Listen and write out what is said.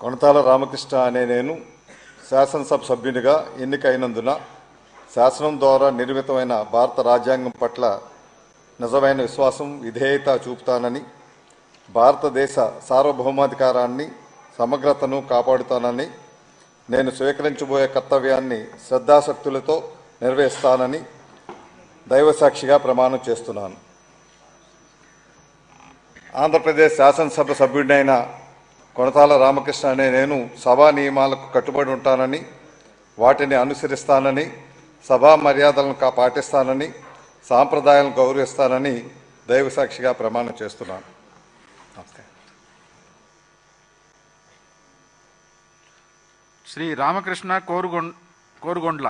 కొనతాల రామకృష్ణ అనే నేను శాసనసభ సభ్యునిగా ఎన్నికైనందున శాసనం ద్వారా నిర్మితమైన భారత రాజ్యాంగం పట్ల నిజమైన విశ్వాసం, విధేయత చూపుతానని, భారతదేశ సార్వభౌమాధికారాన్ని, సమగ్రతను కాపాడుతానని, నేను స్వీకరించబోయే కర్తవ్యాన్ని శ్రద్ధాశక్తులతో నిర్వహిస్తానని దైవసాక్షిగా ప్రమాణం చేస్తున్నాను. ఆంధ్రప్రదేశ్ శాసనసభ సభ్యుడినైన కొనతాల రామకృష్ణ అనే నేను సభా నియమాలకు కట్టుబడి ఉంటానని, వాటిని అనుసరిస్తానని, సభా మర్యాదలను పాటిస్తానని, సాంప్రదాయాలను గౌరవిస్తానని దైవసాక్షిగా ప్రమాణం చేస్తున్నాను. శ్రీ రామకృష్ణ కోరుగొండ్ల